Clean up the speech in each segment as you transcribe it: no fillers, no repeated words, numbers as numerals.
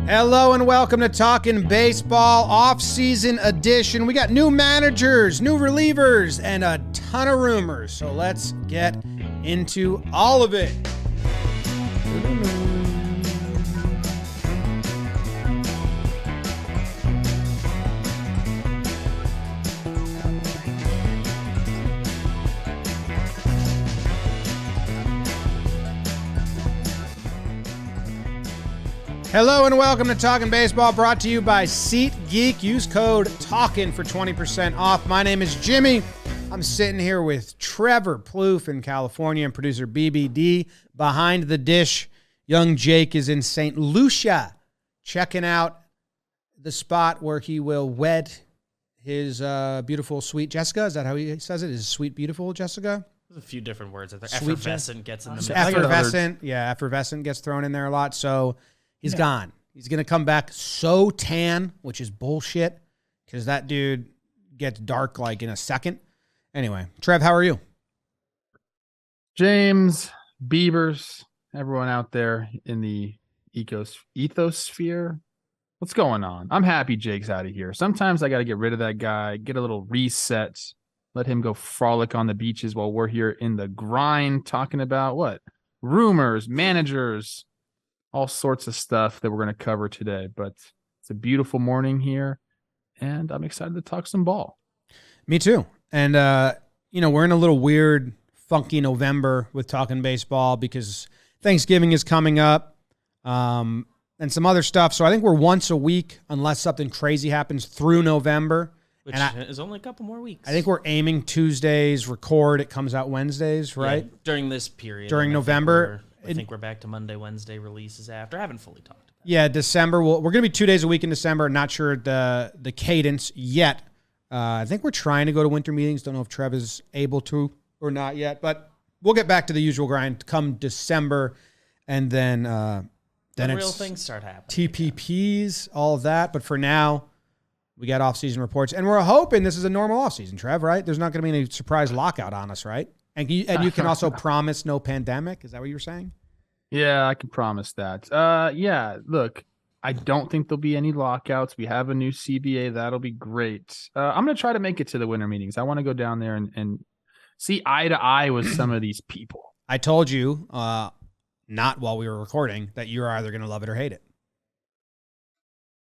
Hello and welcome to Talkin' Baseball Off-Season Edition. We got new managers, new relievers, and a ton of rumors. So let's get into all of it. Hello and welcome to Talkin' Baseball, brought to you by SeatGeek. Use code TALKIN for 20% off. My name is Jimmy. I'm sitting here with Trevor Plouffe in California and producer BBD behind the dish. Young Jake is in St. Lucia, checking out the spot where he will wed his beautiful, sweet Jessica. Is that how he says it? Is sweet, beautiful Jessica? There's a few different words. Effervescent gets in the mix. Effervescent gets thrown in there a lot. So he's gone. He's going to come back so tan, which is bullshit, because that dude gets dark like in a second. Anyway, Trev, how are you? James, Beavers, everyone out there in the ethosphere, what's going on? I'm happy Jake's out of here. Sometimes I got to get rid of that guy, get a little reset, let him go frolic on the beaches while we're here in the grind talking about what? Rumors, managers, all sorts of stuff that we're going to cover today. But it's a beautiful morning here, and I'm excited to talk some ball. Me too. And, we're in a little weird, funky November with Talking Baseball because Thanksgiving is coming up and some other stuff. So I think we're once a week unless something crazy happens through November. Which is only a couple more weeks. I think we're aiming Tuesdays, record. It comes out Wednesdays, right? Yeah, during this period. During November. I think we're back to Monday, Wednesday releases after. I haven't fully talked about it. Yeah, December. We're going to be 2 days a week in December. Not sure the cadence yet. I think we're trying to go to winter meetings. Don't know if Trev is able to or not yet. But we'll get back to the usual grind come December. And then it's real things start happening. TPPs, all of that. But for now, we got off-season reports. And we're hoping this is a normal off-season, Trev, right? There's not going to be any surprise lockout on us, right? And you can also promise no pandemic. Is that what you were saying? Yeah, I can promise that. Look, I don't think there'll be any lockouts. We have a new CBA. That'll be great. I'm going to try to make it to the winter meetings. I want to go down there and see eye to eye with some of these people. I told you, not while we were recording, that you're either going to love it or hate it.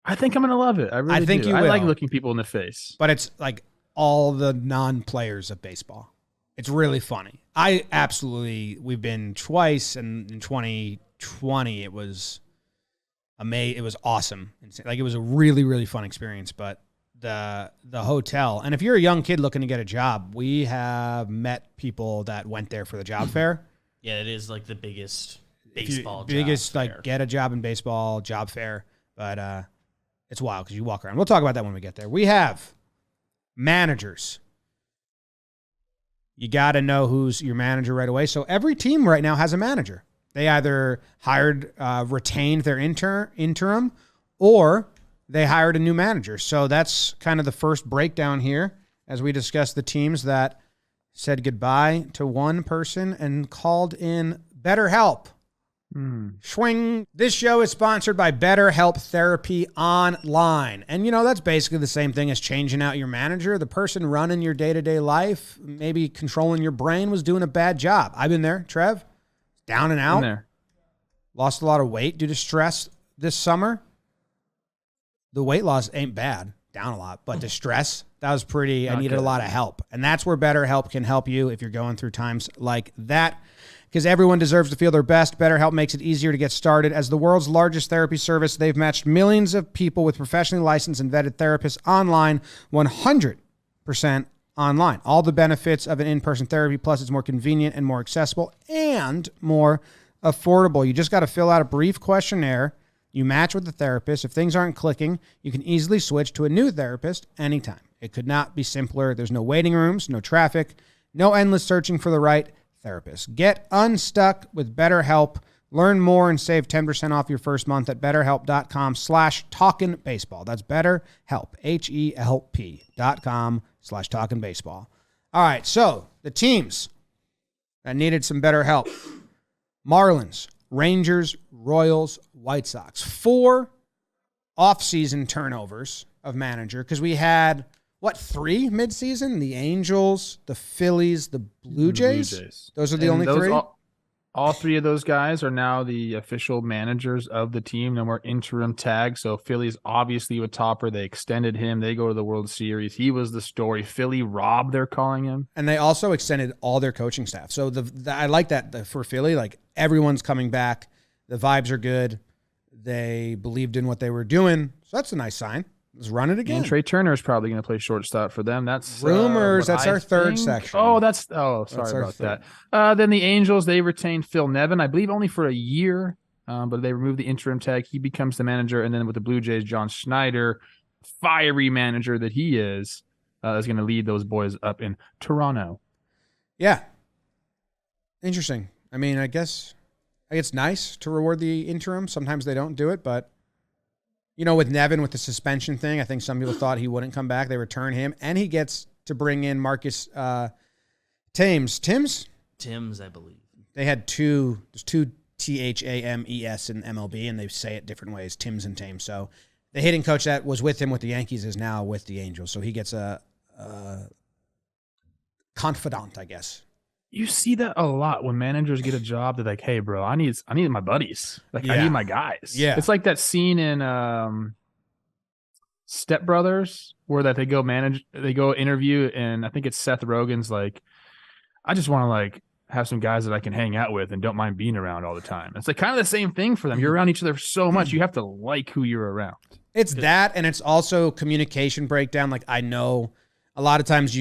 I think I'm going to love it. I think do. you I will. like looking people in the face. But it's like all the non-players of baseball. It's really funny. We've been twice, and in 2020, it was amazing. It was awesome. Like, it was a really, really fun experience. But the hotel, and if you're a young kid looking to get a job, we have met people that went there for the job fair. Yeah, it is like the biggest baseball job fair. Get a job in baseball, job fair. But it's wild because you walk around. We'll talk about that when we get there. We have managers. You got to know who's your manager right away. So every team right now has a manager. They either retained their interim, or they hired a new manager. So that's kind of the first breakdown here as we discuss the teams that said goodbye to one person and called in BetterHelp. Swing. This show is sponsored by BetterHelp Therapy Online. And, that's basically the same thing as changing out your manager. The person running your day-to-day life, maybe controlling your brain, was doing a bad job. I've been there, Trev. Down and out. Been there. Lost a lot of weight due to stress this summer. The weight loss ain't bad. Down a lot. But the stress, that was pretty. I needed a lot of help. And that's where BetterHelp can help you if you're going through times like that. Because everyone deserves to feel their best. BetterHelp makes it easier to get started. As the world's largest therapy service, they've matched millions of people with professionally licensed and vetted therapists online, 100% online. All the benefits of an in-person therapy, plus it's more convenient and more accessible and more affordable. You just got to fill out a brief questionnaire. You match with the therapist. If things aren't clicking, you can easily switch to a new therapist anytime. It could not be simpler. There's no waiting rooms, no traffic, no endless searching for the right therapist. Get unstuck with BetterHelp. Learn more and save 10% off your first month at BetterHelp.com/TalkinBaseball. That's BetterHelp, HELP.com/TalkinBaseball. All right, so the teams that needed some better help. Marlins, Rangers, Royals, White Sox. 4 off-season turnovers of manager because we had, 3 mid-season? The Angels, the Phillies, the Blue Jays? Those are the only 3? All 3 of those guys are now the official managers of the team. No more interim tag. So Phillies obviously with Topper. They extended him. They go to the World Series. He was the story. Philly Rob, they're calling him. And they also extended all their coaching staff. So I like that for Philly. Like everyone's coming back. The vibes are good. They believed in what they were doing. So that's a nice sign. Let's run it again. And Trey Turner is probably going to play shortstop for them. That's rumors. That's our third section. Sorry about that. Then the Angels, they retained Phil Nevin, I believe only for a year, but they removed the interim tag. He becomes the manager. And then with the Blue Jays, John Schneider, fiery manager that he is going to lead those boys up in Toronto. Yeah. Interesting. I mean, I guess it's nice to reward the interim. Sometimes they don't do it, but with Nevin, with the suspension thing, I think some people thought he wouldn't come back. They return him, and he gets to bring in Marcus Thames. Tim's, I believe. They had there's 2 THAMES in MLB, and they say it different ways, Tims and Thames. So the hitting coach that was with him with the Yankees is now with the Angels. So he gets a confidant, I guess. You see that a lot when managers get a job. They're like, "Hey, bro, I need my buddies. I need my guys." Yeah, it's like that scene in Step Brothers where that they go interview, and I think it's Seth Rogen's like, "I just want to have some guys that I can hang out with and don't mind being around all the time." It's like kind of the same thing for them. You're around each other so much, you have to like who you're around. It's that, and it's also communication breakdown. Like I know a lot of times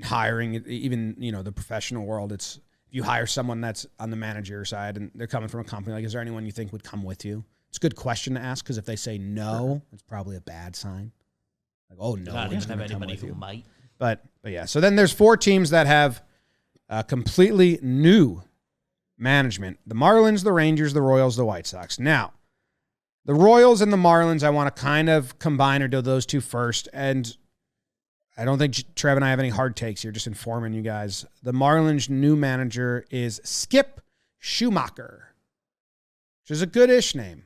hiring, even the professional world, it's if you hire someone that's on the manager side and they're coming from a company, like is there anyone you think would come with you? It's a good question to ask because if they say no, it's probably a bad sign. Like, oh no, not even have anybody who might. But yeah, so then there's 4 teams that have completely new management: the Marlins, the Rangers, the Royals, the White Sox. Now, the Royals and the Marlins, I want to kind of combine or do those 2 first, and I don't think Trev and I have any hard takes here, just informing you guys. The Marlins' new manager is Skip Schumaker, which is a good-ish name.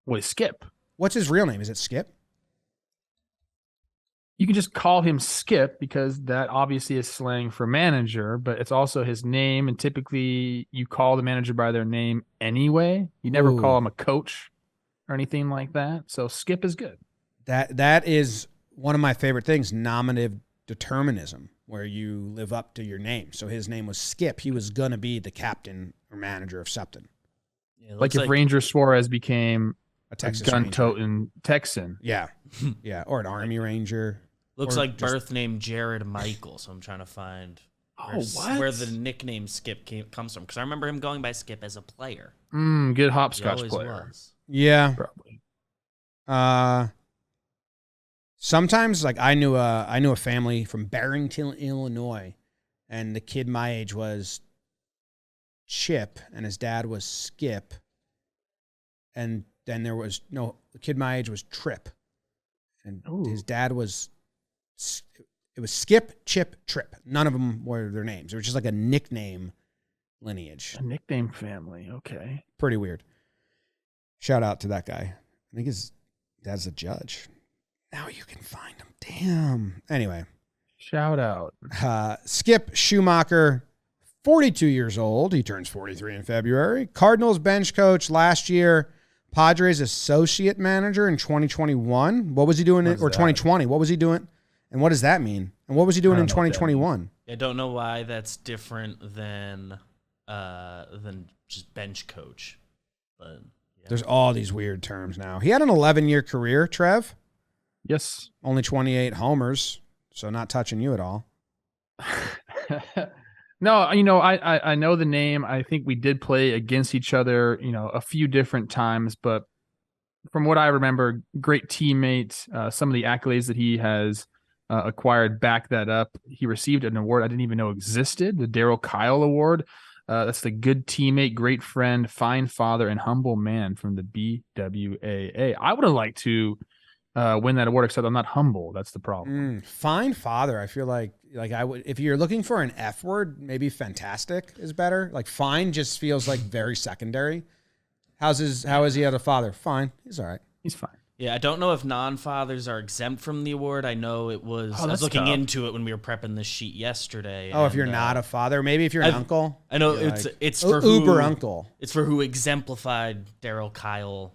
Wait, Skip? What's his real name? Is it Skip? You can just call him Skip because that obviously is slang for manager, but it's also his name, and typically you call the manager by their name anyway. You never call him a coach or anything like that, so Skip is good. That is one of my favorite things, nominative determinism, where you live up to your name. So his name was Skip. He was going to be the captain or manager of something. Yeah, like if Ranger Suarez became a Texas gun-toting Texan. Yeah. Yeah. Or an Army Ranger. Looks like birth name Jared Michael. So I'm trying to find where the nickname Skip comes from. Because I remember him going by Skip as a player. Good hopscotch player. Was. Yeah. Probably. Sometimes, I knew a family from Barrington, Illinois, and the kid my age was Chip, and his dad was Skip, and then the kid my age was Trip, and his dad was Skip, Chip, Trip. None of them were their names. It was just like a nickname lineage. A nickname family, okay. Pretty weird. Shout out to that guy. I think his dad's a judge. Now you can find him. Damn. Anyway. Shout out. Skip Schumaker, 42 years old. He turns 43 in February. Cardinals bench coach last year. Padres associate manager in 2021. What was he doing? Or 2020. What was he doing? And what does that mean? And what was he doing in 2021? I don't know why that's different than just bench coach. But yeah. There's all these weird terms now. He had an 11-year career, Trev. Yes. Only 28 homers, so not touching you at all. No, I know the name. I think we did play against each other, a few different times, but from what I remember, great teammate. Some of the accolades that he has acquired back that up. He received an award I didn't even know existed, the Darryl Kyle Award. That's the good teammate, great friend, fine father, and humble man from the BWAA. I would have liked to win that award, except I'm not humble. That's the problem. Fine father. I feel like I would, if you're looking for an F word, maybe fantastic is better. Like fine just feels like very secondary. How is he as a father? Fine. He's all right. He's fine. Yeah, I don't know if non-fathers are exempt from the award. I know it was. Oh, I was looking tough. into it when we were prepping the sheet yesterday. Oh, if you're not a father, maybe if you're an uncle. I know it's for uber uncle. It's for who exemplified Darryl Kyle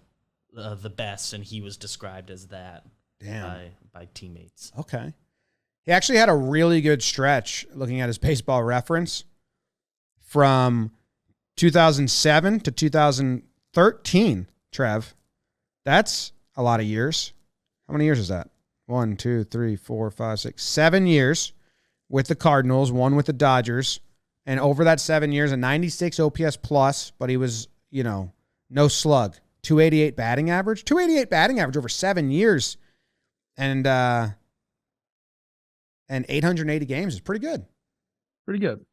the best, and he was described as that. Damn. By teammates. Okay. He actually had a really good stretch looking at his baseball reference from 2007 to 2013, Trev. That's a lot of years. How many years is that? 1, 2, 3, 4, 5, 6, 7 years with the Cardinals, 1 with the Dodgers. And over that 7 years, a 96 OPS plus, but he was, no slug. 288 batting average. 288 batting average over 7 years. And 880 games is pretty good. Pretty good.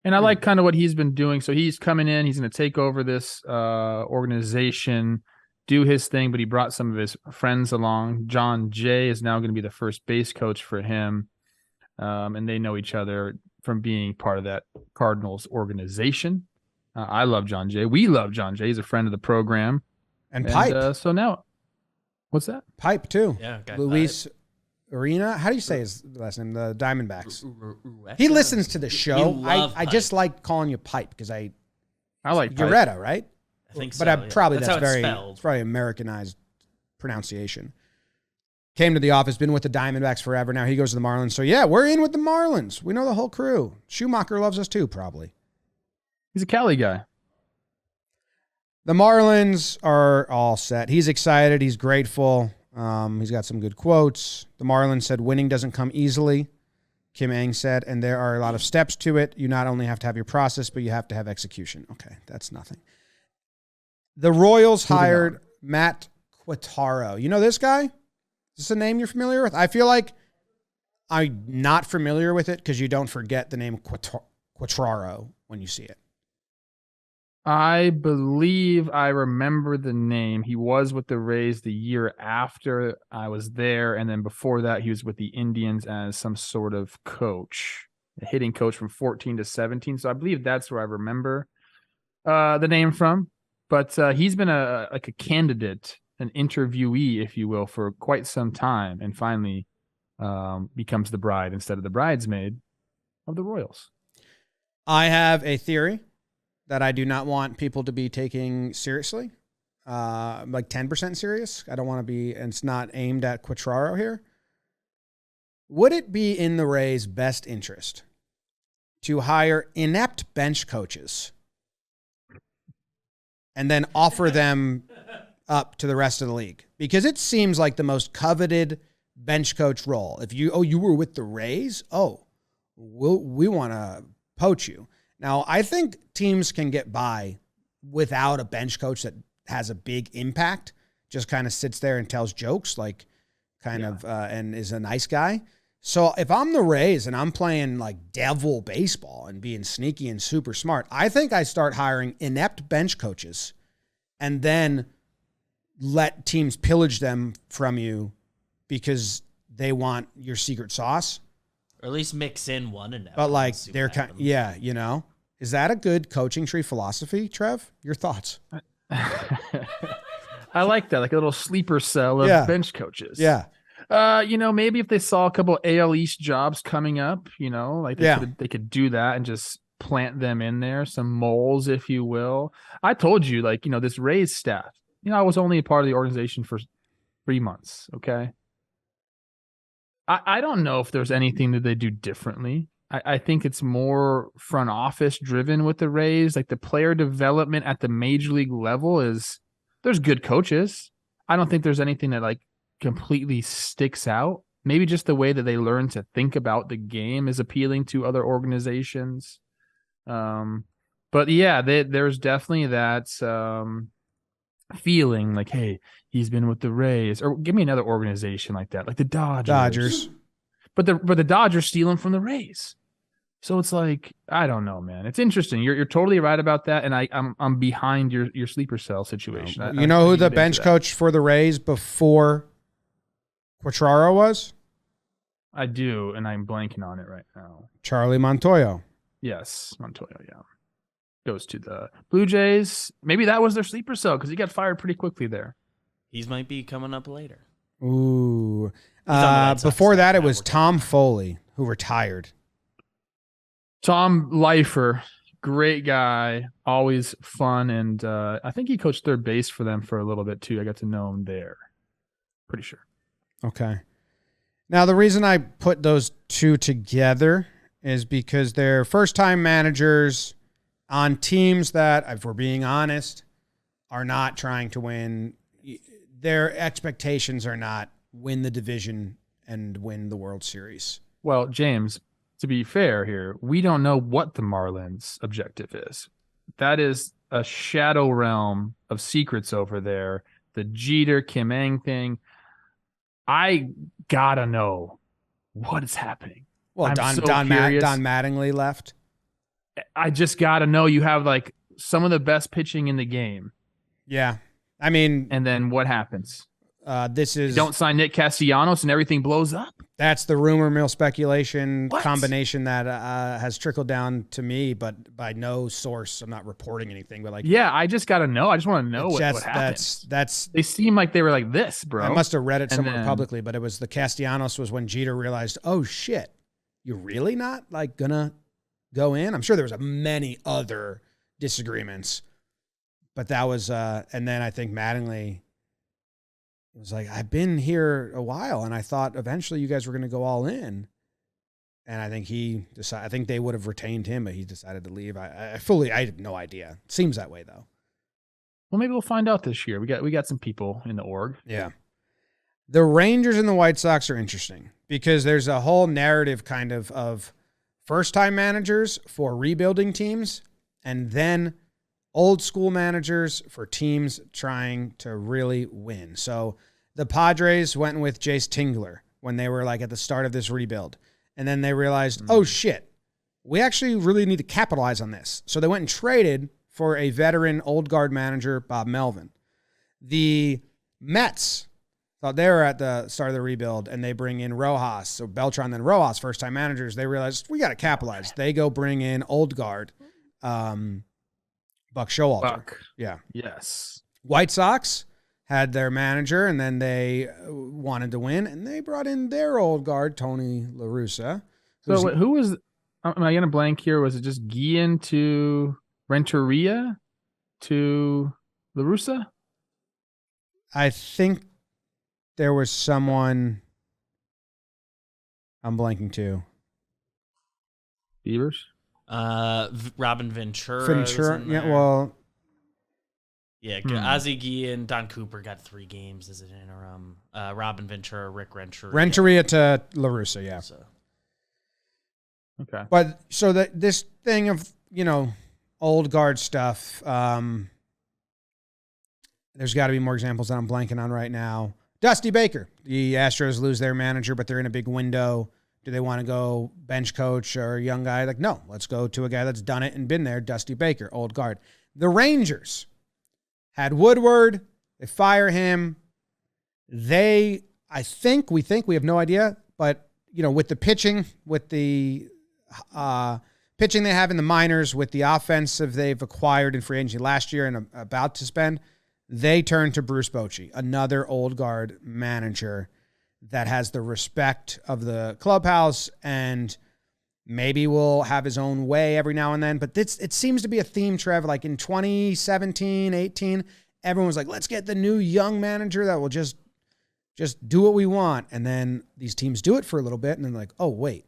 And I like kind of what he's been doing. So he's coming in. He's going to take over this organization, do his thing, but he brought some of his friends along. John Jay is now going to be the first base coach for him. And they know each other from being part of that Cardinals organization. I love John Jay. We love John Jay. He's a friend of the program. And Pipe. So now, what's that? Pipe, too. Yeah, Luis Arena. How do you say his last name? The Diamondbacks. He listens to the show. I just like calling you Pipe because I like Ureta, right? I think but so. Probably that's very spelled. it's probably Americanized pronunciation. Came to the office, been with the Diamondbacks forever. Now he goes to the Marlins. So yeah, we're in with the Marlins. We know the whole crew. Schumaker loves us too, probably. He's a Cali guy. The Marlins are all set. He's excited. He's grateful. He's got some good quotes. The Marlins said winning doesn't come easily, Kim Ng said, and there are a lot of steps to it. You not only have to have your process, but you have to have execution. Okay, that's nothing. The Royals hired Matt Quatraro. You know this guy? Is this a name you're familiar with? I feel like I'm not familiar with it because you don't forget the name Quatraro when you see it. I believe I remember the name. He was with the Rays the year after I was there, and then before that, he was with the Indians as some sort of coach, a hitting coach from 14 to 17. So I believe that's where I remember the name from. But he's been a candidate, an interviewee, if you will, for quite some time, and finally becomes the bride instead of the bridesmaid of the Royals. I have a theory that I do not want people to be taking seriously, like 10% serious. I don't want to be, and it's not aimed at Quatraro here. Would it be in the Rays' best interest to hire inept bench coaches and then offer them up to the rest of the league? Because it seems like the most coveted bench coach role. If you were with the Rays, we want to poach you. Now, I think teams can get by without a bench coach that has a big impact, just kind of sits there and tells jokes, and is a nice guy. So if I'm the Rays and I'm playing like devil baseball and being sneaky and super smart, I think I start hiring inept bench coaches and then let teams pillage them from you because they want your secret sauce. Or at least mix in one and But like they're kind, Is that a good coaching tree philosophy, Trev? Your thoughts? I like that, like a little sleeper cell of bench coaches. Yeah. Maybe if they saw a couple AL East jobs coming up, they could do that and just plant them in there, some moles, if you will. I told you, this Rays staff. I was only a part of the organization for 3 months. Okay. I don't know if there's anything that they do differently. I think it's more front office driven with the Rays. Like the player development at the major league level there's good coaches. I don't think there's anything that completely sticks out. Maybe just the way that they learn to think about the game is appealing to other organizations. But yeah, there's definitely that feeling like, hey, he's been with the Rays, or give me another organization like that, like the Dodgers. But the Dodgers steal him from the Rays. So it's like, I don't know, man. It's interesting. You're totally right about that, and I'm behind your sleeper cell situation. You know who the bench coach for the Rays before Quatraro was? I do, and I'm blanking on it right now. Charlie Montoyo. Yes, Montoyo, yeah. goes to the Blue Jays. Maybe that was their sleeper cell because he got fired pretty quickly there. He might be coming up later. Ooh. Before that, it was Tom Foley, who retired. Tom Leifer, great guy, always fun. And I think he coached third base for them for a little bit, too. I got to know him there. Pretty sure. Okay. Now, the reason I put those two together is because they're first-time managers on teams that, if we're being honest, are not trying to win. Their expectations are not win the division and win the World Series. Well, James, to be fair here, we don't know what the Marlins' objective is. That is a shadow realm of secrets over there. The Jeter, Kim Ng thing. I gotta know what is happening. Well, Don Mattingly left. I just gotta know you have like some of the best pitching in the game. Yeah, I mean, and then what happens? This is you don't sign Nick Castellanos and everything blows up. That's the rumor mill speculation combination that has trickled down to me, but by no source. I'm not reporting anything, but I just got to know. I just want to know what happened. That's. They seem like they were like this, bro. I must have read it somewhere publicly, but it was the Castellanos was when Jeter realized, oh shit, you're really not gonna go in. I'm sure there was many other disagreements, but that was, and then I think Mattingly. It was like, I've been here a while, and I thought eventually you guys were going to go all in. And I think I think they would have retained him, but he decided to leave. I had no idea. Seems that way, though. Well, maybe we'll find out this year. We got some people in the org. Yeah. The Rangers and the White Sox are interesting because there's a whole narrative kind of first-time managers for rebuilding teams, and then old school managers for teams trying to really win. So the Padres went with Jace Tingler when they were at the start of this rebuild. And then they realized, oh shit, we actually really need to capitalize on this. So they went and traded for a veteran old guard manager, Bob Melvin. The Mets thought they were at the start of the rebuild and they bring in Rojas. So Beltran and Rojas, first time managers, they realized we got to capitalize. They go bring in old guard, Buck Showalter. Buck. Yeah. Yes. White Sox had their manager, and then they wanted to win, and they brought in their old guard, Tony La Russa. So who was, am I going to blank here? Was it just Guillen to Renteria to La Russa? I think there was someone I'm blanking too. Beavers? Robin Ventura. Yeah, well. Yeah, Ozzie Guillen, Don Cooper got 3 games as an interim. Robin Ventura, Rick Renteria to La Russa, yeah. So. Okay. But so this thing of, old guard stuff, there's got to be more examples that I'm blanking on right now. Dusty Baker. The Astros lose their manager, but they're in a big window. Do they want to go bench coach or a young guy? No, let's go to a guy that's done it and been there, Dusty Baker, old guard. The Rangers had Woodward. They fire him. We think, we have no idea, but, with the pitching, with the pitching they have in the minors, with the offensive they've acquired in free agency last year and about to spend, they turn to Bruce Bochy, another old guard manager that has the respect of the clubhouse and maybe will have his own way every now and then. But it seems to be a theme, Trev. Like in 2017, 18, everyone was like, let's get the new young manager that will just do what we want. And then these teams do it for a little bit and then like, oh, wait.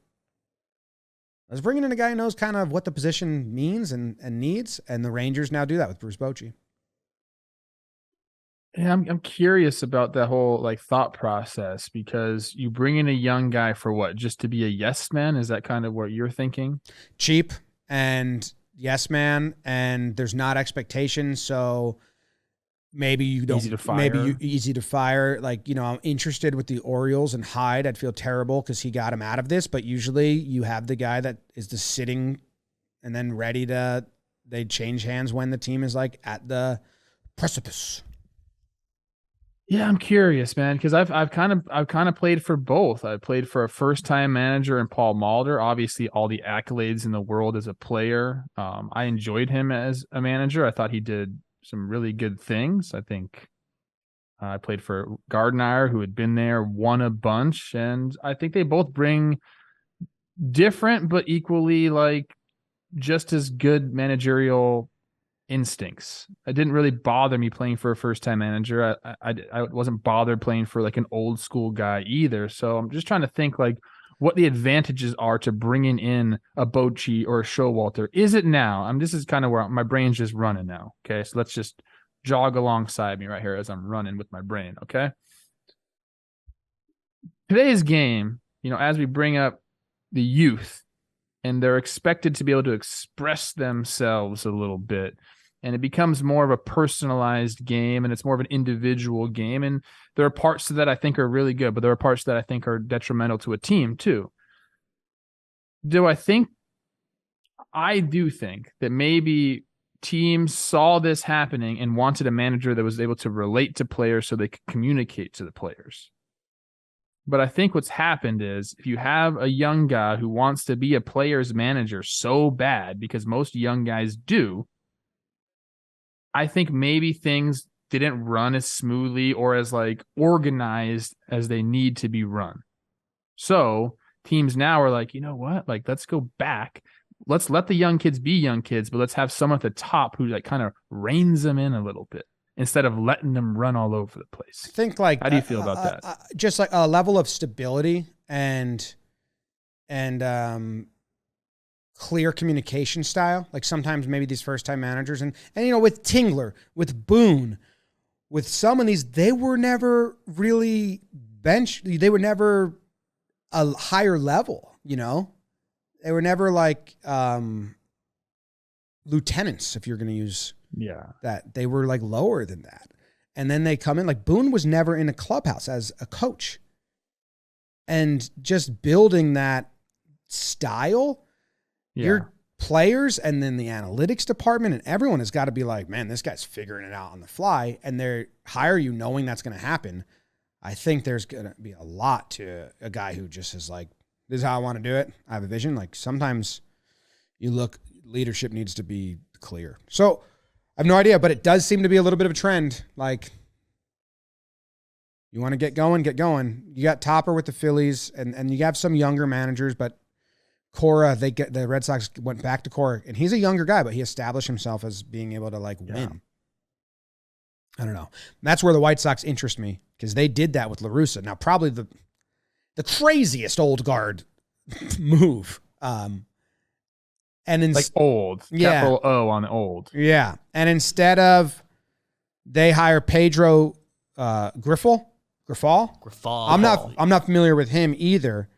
Let's bring in a guy who knows kind of what the position means and needs. And the Rangers now do that with Bruce Bochy. Yeah, I'm curious about that whole thought process because you bring in a young guy for what? Just to be a yes man? Is that kind of what you're thinking? Cheap and yes man, and there's not expectations, so maybe you don't. Easy to fire. Maybe easy to fire. I'm interested with the Orioles and Hyde. I'd feel terrible because he got him out of this, but usually you have the guy that is just sitting and then ready to. They change hands when the team is at the precipice. Yeah, I'm curious, man, because I've kind of played for both. I played for a first time manager in Paul Malder. Obviously, all the accolades in the world as a player. I enjoyed him as a manager. I thought he did some really good things. I think I played for Gardner, who had been there, won a bunch, and I think they both bring different but equally like just as good managerial instincts. It didn't really bother me playing for a first time manager. I wasn't bothered playing for like an old school guy either. So I'm just trying to think like what the advantages are to bringing in a Bochy or a Showalter. Is it now? This is kind of where my brain's just running now. Okay, so let's just jog alongside me right here as I'm running with my brain. Okay. Today's game, as we bring up the youth, and they're expected to be able to express themselves a little bit. And it becomes more of a personalized game, and it's more of an individual game. And there are parts of that I think are really good, but there are parts that I think are detrimental to a team too. I do think that maybe teams saw this happening and wanted a manager that was able to relate to players so they could communicate to the players. But I think what's happened is if you have a young guy who wants to be a player's manager so bad, because most young guys do, I think maybe things didn't run as smoothly or as like organized as they need to be run. So teams now are like, you know what? Like, let's go back. Let's let the young kids be young kids, but let's have someone at the top who like kind of reins them in a little bit instead of letting them run all over the place. I think like, how do you feel about that? Just like a level of stability and clear communication style. Like sometimes maybe these first time managers and with Tingler, with Boone, with some of these, they were never really they were never a higher level, they were never like lieutenants, if you're going to use that. They were like lower than that. And then they come in, like Boone was never in a clubhouse as a coach. And just building that style, your players and then the analytics department and everyone has got to be like, man, this guy's figuring it out on the fly. And they hire you knowing that's going to happen. I think there's going to be a lot to a guy who just is like, this is how I want to do it. I have a vision. Like sometimes leadership needs to be clear. So I have no idea, but it does seem to be a little bit of a trend. Like, you want to get going, get going. You got Topper with the Phillies, and you have some younger managers, but Cora, the Red Sox went back to Cora, and he's a younger guy, but he established himself as being able to win. I don't know. That's where the White Sox interest me, because they did that with La Russa. Now, probably the craziest old guard move. And old, capital O on the old. Yeah. And instead of they hire Pedro Grifol. I'm not familiar with him either.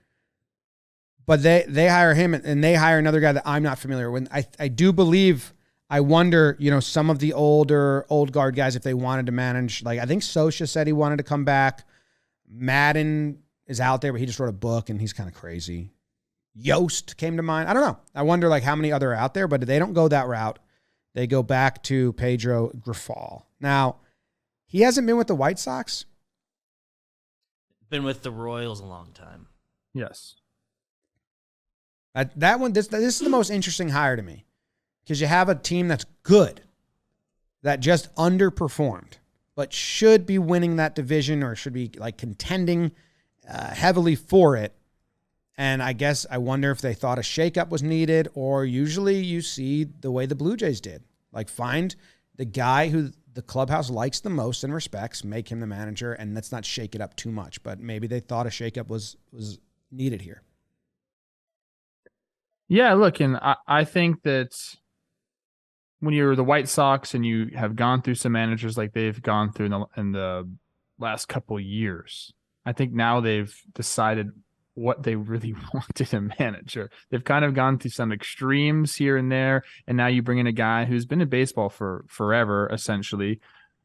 But they hire him and they hire another guy that I'm not familiar with. I do believe, I wonder, some of the old guard guys, if they wanted to manage, like I think Sosha said he wanted to come back. Madden is out there, but he just wrote a book and he's kind of crazy. Yost came to mind. I don't know. I wonder how many other are out there, but they don't go that route. They go back to Pedro Grifol. Now, he hasn't been with the White Sox. Been with the Royals a long time. Yes. That one, this is the most interesting hire to me, because you have a team that's good, that just underperformed, but should be winning that division or should be contending heavily for it. And I wonder if they thought a shakeup was needed, or usually you see the way the Blue Jays did, find the guy who the clubhouse likes the most and respects, make him the manager, and let's not shake it up too much. But maybe they thought a shakeup was needed here. Yeah, look, and I think that when you're the White Sox and you have gone through some managers like they've gone through in the last couple of years, I think now they've decided what they really wanted a manager. They've kind of gone through some extremes here and there, and now you bring in a guy who's been in baseball for forever, essentially.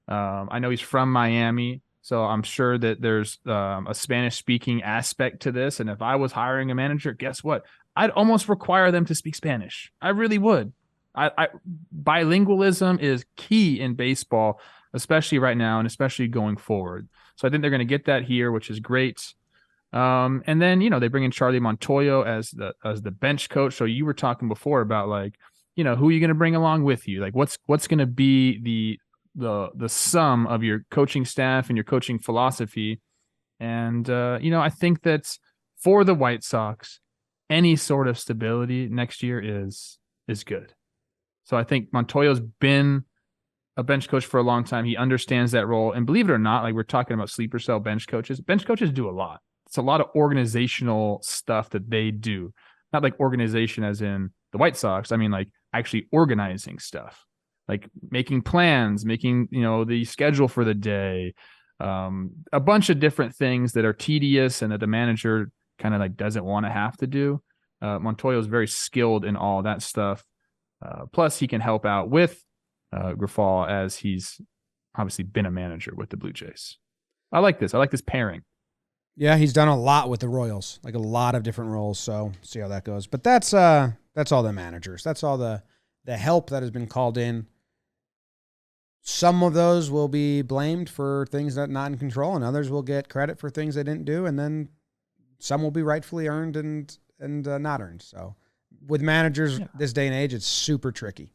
I know he's from Miami, so I'm sure that there's a Spanish-speaking aspect to this, and if I was hiring a manager, guess what? I'd almost require them to speak Spanish. I really would. Bilingualism is key in baseball, especially right now and especially going forward. So I think they're going to get that here, which is great. And then, they bring in Charlie Montoyo as the bench coach. So you were talking before about like, who are you going to bring along with you? Like what's going to be the sum of your coaching staff and your coaching philosophy. And, I think that for the White Sox, any sort of stability next year is good. So I think Montoyo's been a bench coach for a long time. He understands that role. And believe it or not, like we're talking about sleeper cell bench coaches. Bench coaches do a lot. It's a lot of organizational stuff that they do. Not like organization as in the White Sox. I mean, like actually organizing stuff, like making plans, making, the schedule for the day, a bunch of different things that are tedious and that the manager kind of like doesn't want to have to do. Montoyo is very skilled in all that stuff. Plus, he can help out with Grifol as he's obviously been a manager with the Blue Jays. I like this. I like this pairing. Yeah, he's done a lot with the Royals, like a lot of different roles. So see how that goes. But that's all the managers. That's all the help that has been called in. Some of those will be blamed for things that are not in control, and others will get credit for things they didn't do, and then some will be rightfully earned and not earned. So with managers this day and age, it's super tricky.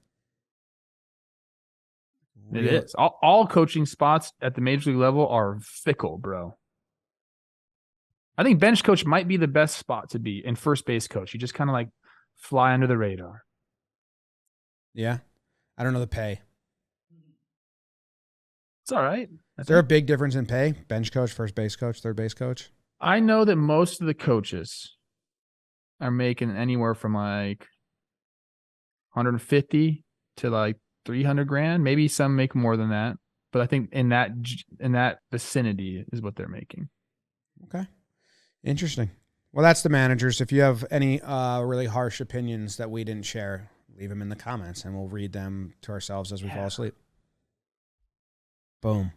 It is. All coaching spots at the major league level are fickle, bro. I think bench coach might be the best spot to be, and first base coach. You just kind of like fly under the radar. Yeah. I don't know the pay. It's all right. Is there a big difference in pay? Bench coach, first base coach, third base coach? I know that most of the coaches are making anywhere from like 150 to like 300 grand. Maybe some make more than that, but I think in that vicinity is what they're making. Okay. Interesting. Well, that's the managers. If you have any really harsh opinions that we didn't share, leave them in the comments and we'll read them to ourselves as we fall asleep. Boom.